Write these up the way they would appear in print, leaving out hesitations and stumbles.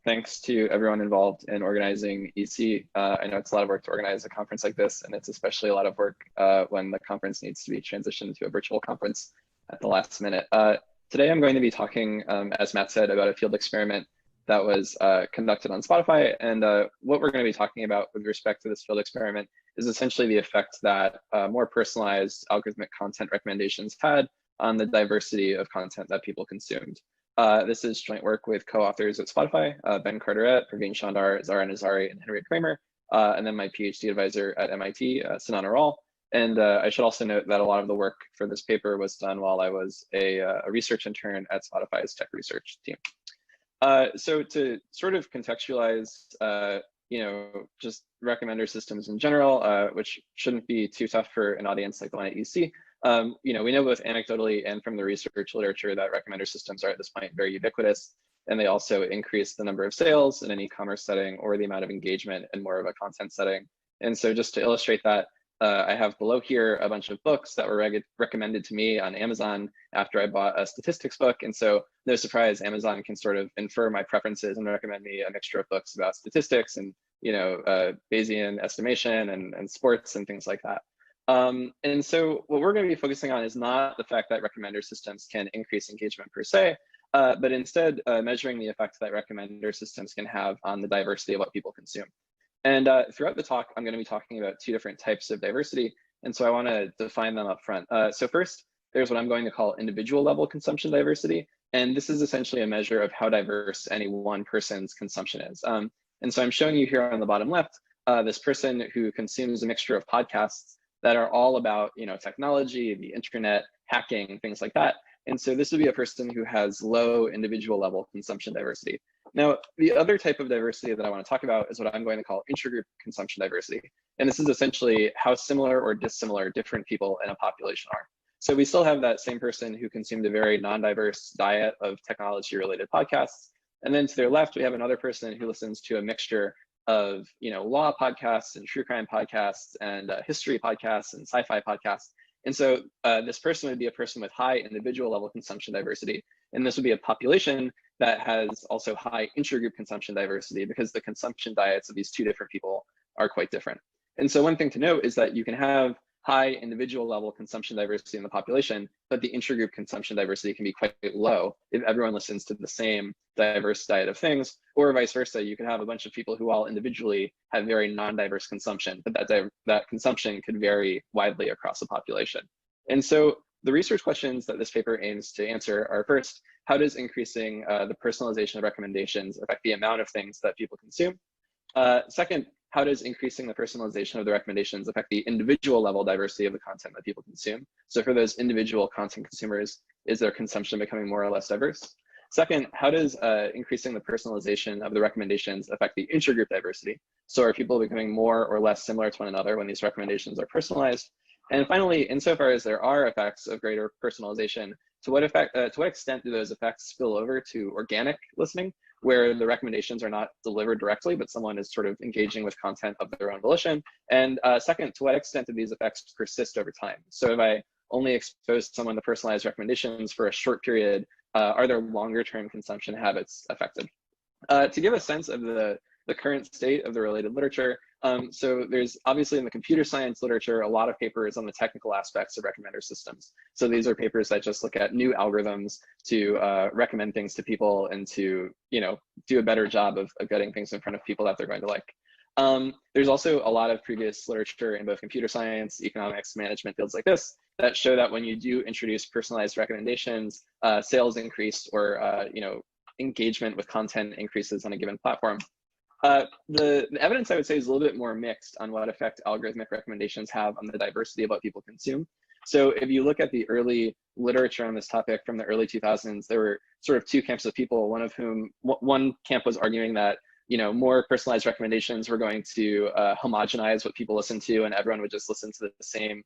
Thanks to everyone involved in organizing EC. I know it's a lot of work to organize a conference like this, and it's especially a lot of work when the conference needs to be transitioned to a virtual conference at the last minute. Today, I'm going to be talking, as Matt said, about a field experiment that was conducted on Spotify. And what we're going to be talking about with respect to this field experiment is essentially the effect that more personalized algorithmic content recommendations had on the diversity of content that people consumed. This is joint work with co-authors at Spotify, Ben Carterette, Praveen, Chandar, Zahra, Nazari, and Henriette Cramer, and then my PhD advisor at MIT, Sinan Aral. And I should also note that a lot of the work for this paper was done while I was a research intern at Spotify's tech research team. So to sort of contextualize, just recommender systems in general, which shouldn't be too tough for an audience like the one at EC. We know both anecdotally and from the research literature that recommender systems are at this point very ubiquitous, and they also increase the number of sales in an e-commerce setting or the amount of engagement in more of a content setting. And so just to illustrate that, I have below here a bunch of books that were recommended to me on Amazon after I bought a statistics book. And so no surprise, Amazon can sort of infer my preferences and recommend me a mixture of books about statistics and, Bayesian estimation and sports and things like that. And so what we're going to be focusing on is not the fact that recommender systems can increase engagement per se, but instead measuring the effect that recommender systems can have on the diversity of what people consume. And throughout the talk, I'm going to be talking about two different types of diversity. And so I want to define them up front. So first, there's what I'm going to call individual level consumption diversity. And this is essentially a measure of how diverse any one person's consumption is. And so I'm showing you here on the bottom left, this person who consumes a mixture of podcasts that are all about technology, the internet, hacking, things like that. And so this would be a person who has low individual level consumption diversity. Now, the other type of diversity that I want to talk about is what I'm going to call intragroup consumption diversity. And this is essentially how similar or dissimilar different people in a population are. So we still have that same person who consumed a very non-diverse diet of technology-related podcasts. And then to their left, we have another person who listens to a mixture of law podcasts and true crime podcasts and history podcasts and sci-fi podcasts. And so this person would be a person with high individual level consumption diversity. And this would be a population that has also high intragroup consumption diversity because the consumption diets of these two different people are quite different. And so one thing to note is that you can have high individual level consumption diversity in the population, but the intragroup consumption diversity can be quite low if everyone listens to the same diverse diet of things, or vice versa. You could have a bunch of people who all individually have very non-diverse consumption, but that consumption could vary widely across the population. And so the research questions that this paper aims to answer are first, how does increasing the personalization of recommendations affect the amount of things that people consume? Second, how does increasing the personalization of the recommendations affect the individual level diversity of the content that people consume? So for those individual content consumers, is their consumption becoming more or less diverse? Second, how does increasing the personalization of the recommendations affect the intragroup diversity? So are people becoming more or less similar to one another when these recommendations are personalized? And finally, insofar as there are effects of greater personalization, to what extent do those effects spill over to organic listening, where the recommendations are not delivered directly, but someone is sort of engaging with content of their own volition? And second, to what extent do these effects persist over time? So if I only expose someone to personalized recommendations for a short period, are their longer term consumption habits affected? To give a sense of the current state of the related literature, so there's obviously in the computer science literature, a lot of papers on the technical aspects of recommender systems. So these are papers that just look at new algorithms to recommend things to people and to do a better job of getting things in front of people that they're going to like. There's also a lot of previous literature in both computer science, economics, management fields like this that show that when you do introduce personalized recommendations, sales increase or engagement with content increases on a given platform. The evidence I would say is a little bit more mixed on what effect algorithmic recommendations have on the diversity of what people consume. So if you look at the early literature on this topic from the early 2000s, there were sort of two camps of people, one camp was arguing that more personalized recommendations were going to homogenize what people listen to and everyone would just listen to the same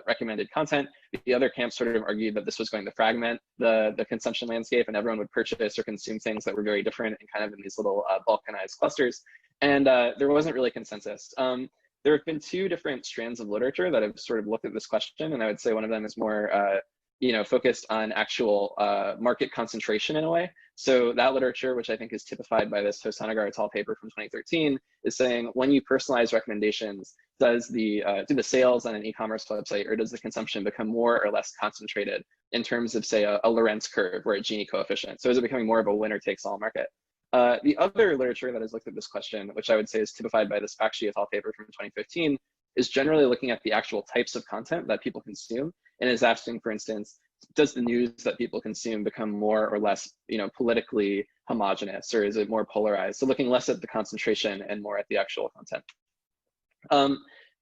recommended content. The other camp sort of argued that this was going to fragment the consumption landscape and everyone would purchase or consume things that were very different and kind of in these little balkanized clusters. And there wasn't really consensus. There have been two different strands of literature that have sort of looked at this question, and I would say one of them is more focused on actual market concentration in a way. So that literature, which I think is typified by this Hosanagar et al. Paper from 2013, is saying when you personalize recommendations, do the sales on an e-commerce website, or does the consumption become more or less concentrated in terms of, say, a Lorentz curve or a Gini coefficient? So is it becoming more of a winner-takes-all market? The other literature that has looked at this question, which I would say is typified by this Bakshi et al. Paper from 2015, is generally looking at the actual types of content that people consume, and is asking, for instance, does the news that people consume become more or less, politically homogenous, or is it more polarized? So looking less at the concentration and more at the actual content.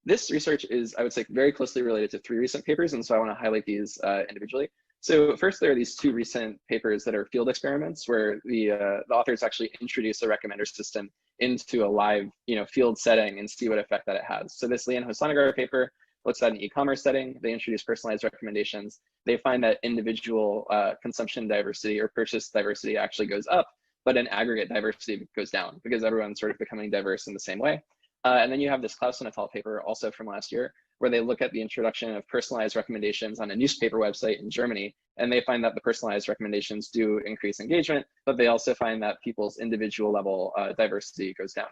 This research is, I would say, very closely related to 3 recent papers, and so I want to highlight these individually. So first, there are these 2 recent papers that are field experiments where the authors actually introduce a recommender system into a live, field setting and see what effect that it has. So this Lee and Hosanagar paper looks at an e-commerce setting. They introduce personalized recommendations. They find that individual consumption diversity or purchase diversity actually goes up, but in aggregate diversity goes down because everyone's sort of becoming diverse in the same way. And then you have this Clausen et al. Paper also from last year, where they look at the introduction of personalized recommendations on a newspaper website in Germany, and they find that the personalized recommendations do increase engagement, but they also find that people's individual level diversity goes down.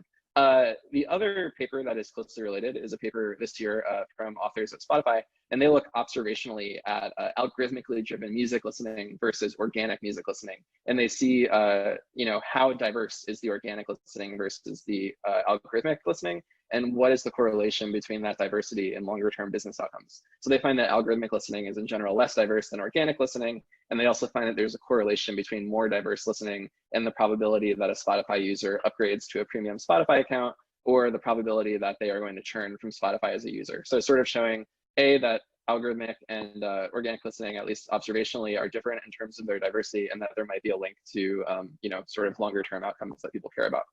The other paper that is closely related is a paper this year from authors at Spotify, and they look observationally at algorithmically driven music listening versus organic music listening. And they see, how diverse is the organic listening versus the algorithmic listening, and what is the correlation between that diversity and longer term business outcomes. So they find that algorithmic listening is in general less diverse than organic listening. And they also find that there's a correlation between more diverse listening and the probability that a Spotify user upgrades to a premium Spotify account, or the probability that they are going to churn from Spotify as a user. So sort of showing that algorithmic and organic listening, at least observationally, are different in terms of their diversity, and that there might be a link to, sort of longer term outcomes that people care about.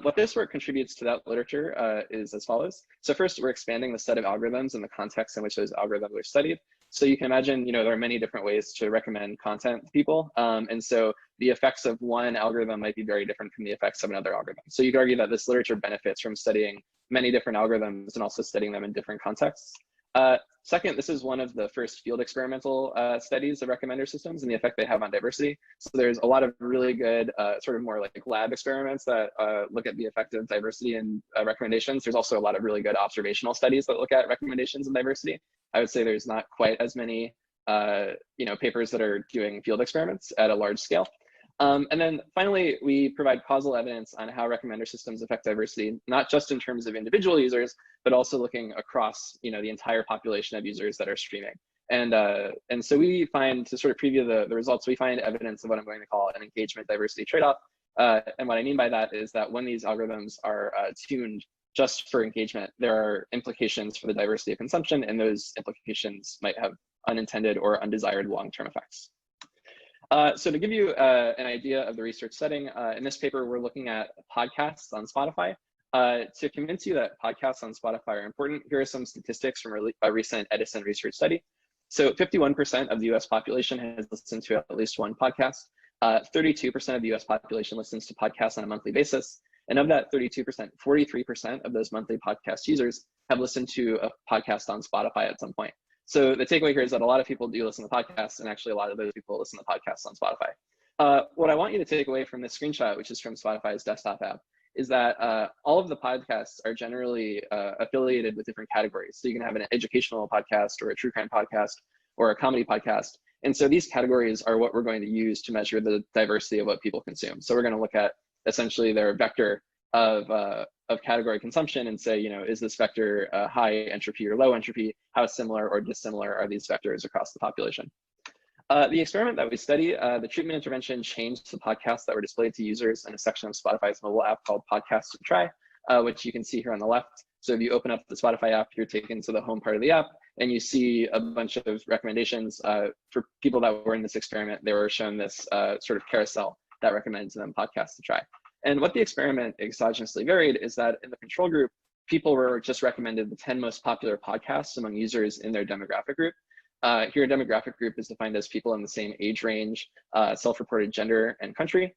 What this work contributes to that literature is as follows. So first, we're expanding the set of algorithms and the context in which those algorithms are studied. So you can imagine, there are many different ways to recommend content to people. And so the effects of one algorithm might be very different from the effects of another algorithm. So you could argue that this literature benefits from studying many different algorithms and also studying them in different contexts. Second, this is one of the first field experimental studies of recommender systems and the effect they have on diversity. So there's a lot of really good sort of more like lab experiments that look at the effect of diversity and recommendations. There's also a lot of really good observational studies that look at recommendations and diversity. I would say there's not quite as many papers that are doing field experiments at a large scale. And then finally, we provide causal evidence on how recommender systems affect diversity, not just in terms of individual users, but also looking across the entire population of users that are streaming. And so we find, to sort of preview the results, we find evidence of what I'm going to call an engagement diversity trade-off. And what I mean by that is that when these algorithms are tuned just for engagement, there are implications for the diversity of consumption, and those implications might have unintended or undesired long-term effects. So to give you an idea of the research setting, in this paper, we're looking at podcasts on Spotify. To convince you that podcasts on Spotify are important, here are some statistics from a recent Edison research study. So 51% of the US population has listened to at least one podcast. 32% of the US population listens to podcasts on a monthly basis. And of that 32%, 43% of those monthly podcast users have listened to a podcast on Spotify at some point. So the takeaway here is that a lot of people do listen to podcasts, and actually a lot of those people listen to podcasts on Spotify. What I want you to take away from this screenshot, which is from Spotify's desktop app, is that all of the podcasts are generally affiliated with different categories. So you can have an educational podcast or a true crime podcast or a comedy podcast. And so these categories are what we're going to use to measure the diversity of what people consume. So we're going to look at essentially their vector of category consumption and say, is this vector high entropy or low entropy? How similar or dissimilar are these vectors across the population? The experiment that we study, the treatment intervention changed the podcasts that were displayed to users in a section of Spotify's mobile app called Podcasts to Try, which you can see here on the left. So if you open up the Spotify app, you're taken to the home part of the app, and you see a bunch of recommendations for people that were in this experiment. They were shown this sort of carousel that recommended to them podcasts to try. And what the experiment exogenously varied is that in the control group, people were just recommended the 10 most popular podcasts among users in their demographic group. Here, a demographic group is defined as people in the same age range, self-reported gender, and country.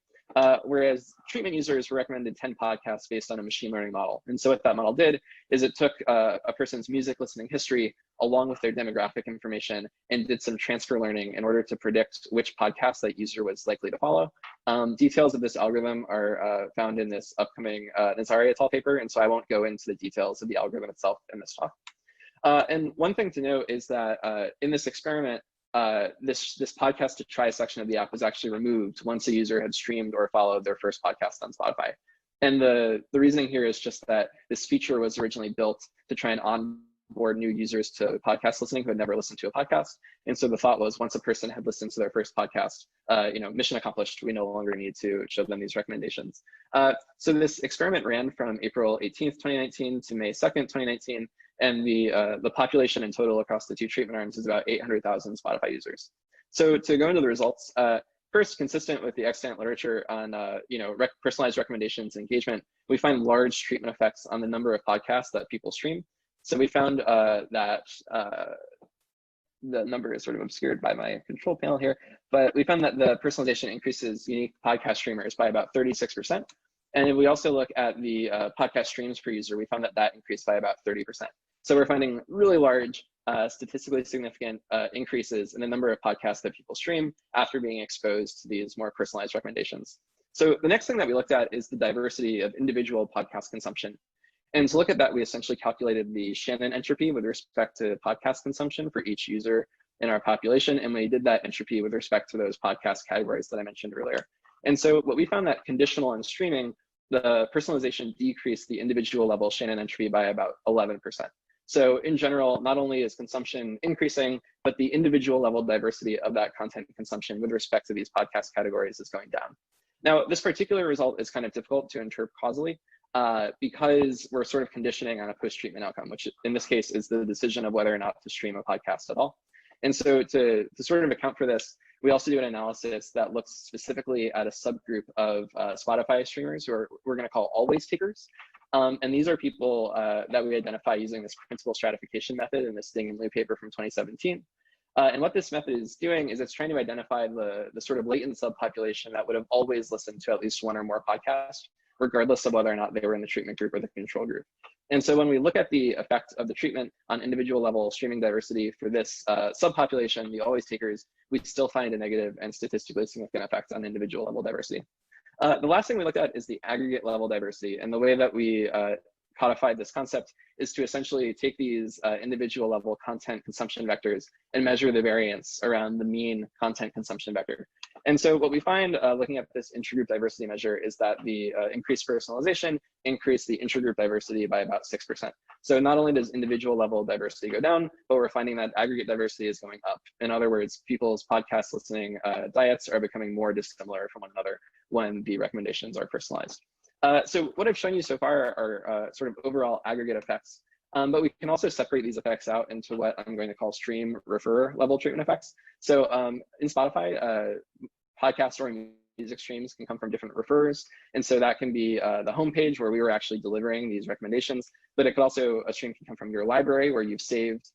whereas treatment users were recommended 10 podcasts based on a machine learning model. And so what that model did is it took a person's music listening history along with their demographic information and did some transfer learning in order to predict which podcast that user was likely to follow. Details of this algorithm are found in this upcoming Nazari et al. Paper, and so I won't go into the details of the algorithm itself in this talk. And one thing to note is that in this experiment, this podcast to try section of the app was actually removed once a user had streamed or followed their first podcast on Spotify. And the reasoning here is just that this feature was originally built to try and onboard new users to podcast listening who had never listened to a podcast. And so the thought was once a person had listened to their first podcast, mission accomplished, we no longer need to show them these recommendations. So this experiment ran from April 18th, 2019 to May 2nd, 2019. And the population in total across the two treatment arms is about 800,000 Spotify users. So to go into the results, first, consistent with the extant literature on personalized recommendations and engagement, we find large treatment effects on the number of podcasts that people stream. So we found that the number is sort of obscured by my control panel here, but we found that the personalization increases unique podcast streamers by about 36%. And if we also look at the podcast streams per user, we found that that increased by about 30%. So we're finding really large, statistically significant increases in the number of podcasts that people stream after being exposed to these more personalized recommendations. So the next thing that we looked at is the diversity of individual podcast consumption. And to look at that, we essentially calculated the Shannon entropy with respect to podcast consumption for each user in our population. And we did that entropy with respect to those podcast categories that I mentioned earlier. And so what we found that conditional on streaming, the personalization decreased the individual level Shannon entropy by about 11%. So in general, not only is consumption increasing, but the individual level diversity of that content consumption with respect to these podcast categories is going down. Now, this particular result is kind of difficult to interpret causally because we're sort of conditioning on a post-treatment outcome, which in this case is the decision of whether or not to stream a podcast at all. And so to sort of account for this, we also do an analysis that looks specifically at a subgroup of Spotify streamers who we're going to call always takers. And these are people that we identify using this principal stratification method in this Ding and Liu paper from 2017. And what this method is doing is it's trying to identify the sort of latent subpopulation that would have always listened to at least one or more podcasts, regardless of whether or not they were in the treatment group or the control group. And so when we look at the effect of the treatment on individual level streaming diversity for this subpopulation, the always takers, we still find a negative and statistically significant effect on individual level diversity. The last thing we looked at is the aggregate level diversity. And the way that we codified this concept is to essentially take these individual level content consumption vectors and measure the variance around the mean content consumption vector. And so what we find looking at this intragroup diversity measure is that the increased personalization increased the intragroup diversity by about 6%. So not only does individual level diversity go down, but we're finding that aggregate diversity is going up. In other words, people's podcast listening diets are becoming more dissimilar from one another when the recommendations are personalized. So what I've shown you so far are sort of overall aggregate effects, but we can also separate these effects out into what I'm going to call stream referrer level treatment effects. So in Spotify, podcasts or music streams can come from different referrers. And so that can be the homepage where we were actually delivering these recommendations, but it could also, a stream can come from your library where you've saved,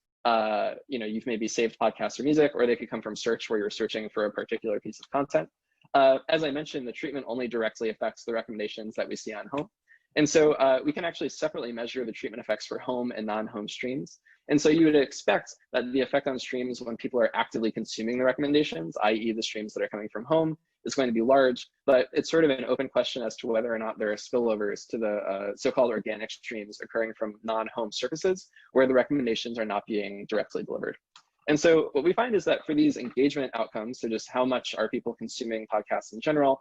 you've maybe saved podcasts or music, or they could come from search where you're searching for a particular piece of content. As I mentioned, the treatment only directly affects the recommendations that we see on home. And so we can actually separately measure the treatment effects for home and non-home streams. And so you would expect that the effect on streams when people are actively consuming the recommendations, i.e. the streams that are coming from home, is going to be large, but it's sort of an open question as to whether or not there are spillovers to the so-called organic streams occurring from non-home surfaces where the recommendations are not being directly delivered. And so what we find is that for these engagement outcomes, so just how much are people consuming podcasts in general,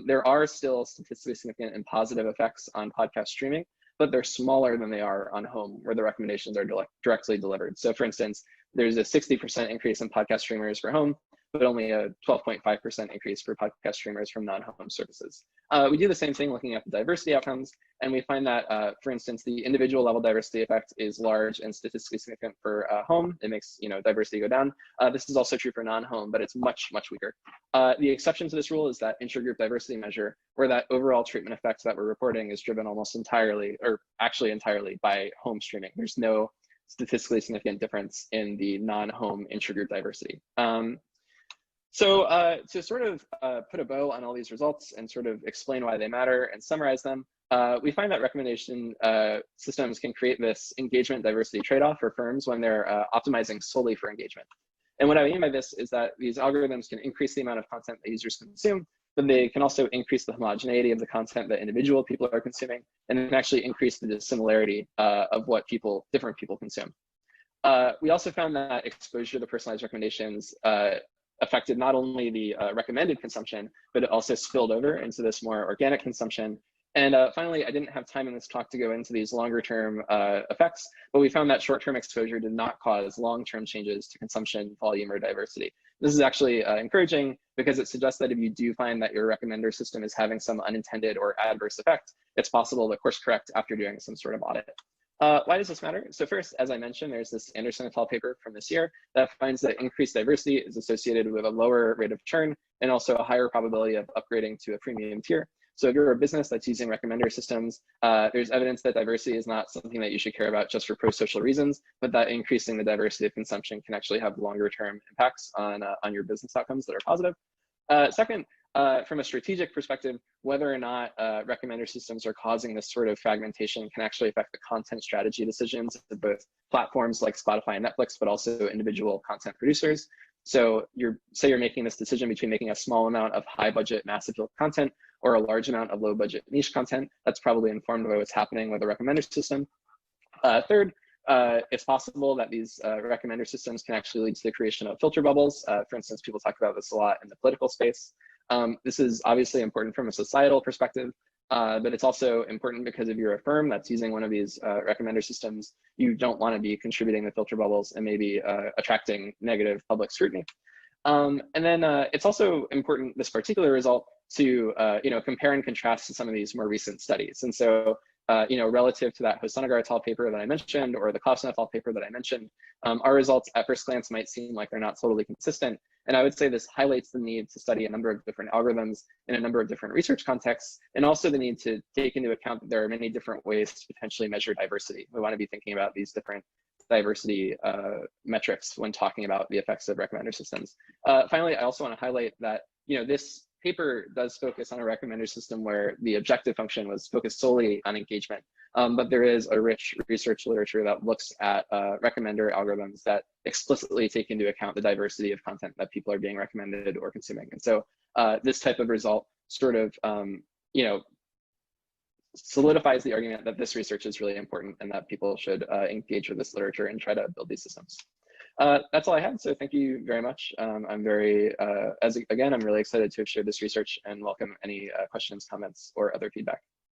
there are still statistically significant and positive effects on podcast streaming, but they're smaller than they are on home where the recommendations are directly delivered. So for instance, there's a 60% increase in podcast streamers for home, but only a 12.5% increase for podcast streamers from non-home services. We do the same thing looking at the diversity outcomes, and we find that, for instance, the individual level diversity effect is large and statistically significant for home. It makes diversity go down. This is also true for non-home, but it's much, much weaker. The exception to this rule is that intragroup diversity measure, where that overall treatment effect that we're reporting is driven almost entirely, or actually entirely, by home streaming. There's no statistically significant difference in the non-home intragroup diversity. So to sort of put a bow on all these results and sort of explain why they matter and summarize them, we find that recommendation systems can create this engagement diversity trade-off for firms when they're optimizing solely for engagement. And what I mean by this is that these algorithms can increase the amount of content that users consume, but they can also increase the homogeneity of the content that individual people are consuming, and they can actually increase the dissimilarity of what different people consume. We also found that exposure to personalized recommendations affected not only the recommended consumption, but it also spilled over into this more organic consumption. And finally, I didn't have time in this talk to go into these longer term effects, but we found that short-term exposure did not cause long-term changes to consumption, volume, or diversity. This is actually encouraging because it suggests that if you do find that your recommender system is having some unintended or adverse effect, it's possible to course correct after doing some sort of audit. Why does this matter? So first, as I mentioned, there's this Anderson et al. Paper from this year that finds that increased diversity is associated with a lower rate of churn and also a higher probability of upgrading to a premium tier. So if you're a business that's using recommender systems, there's evidence that diversity is not something that you should care about just for pro-social reasons, but that increasing the diversity of consumption can actually have longer term impacts on your business outcomes that are positive. Second, from a strategic perspective, whether or not recommender systems are causing this sort of fragmentation can actually affect the content strategy decisions of both platforms like Spotify and Netflix, but also individual content producers. So say you're making this decision between making a small amount of high budget, mass appeal content or a large amount of low budget niche content. That's probably informed by what's happening with the recommender system. Third, it's possible that these recommender systems can actually lead to the creation of filter bubbles. For instance, people talk about this a lot in the political space. This is obviously important from a societal perspective, but it's also important because if you're a firm that's using one of these recommender systems, you don't want to be contributing to filter bubbles and maybe attracting negative public scrutiny. And then it's also important, this particular result, to compare and contrast to some of these more recent studies. And so relative to that Hosanagar et al. Paper that I mentioned, or the Clausen et al. Paper that I mentioned, our results at first glance might seem like they're not totally consistent. And I would say this highlights the need to study a number of different algorithms in a number of different research contexts, and also the need to take into account that there are many different ways to potentially measure diversity. We want to be thinking about these different diversity metrics when talking about the effects of recommender systems. Finally, I also want to highlight that this paper does focus on a recommender system where the objective function was focused solely on engagement, but there is a rich research literature that looks at recommender algorithms that explicitly take into account the diversity of content that people are being recommended or consuming. And so this type of result sort of solidifies the argument that this research is really important and that people should engage with this literature and try to build these systems. That's all I had. So thank you very much. I'm very, again, I'm really excited to have shared this research and welcome any questions, comments, or other feedback.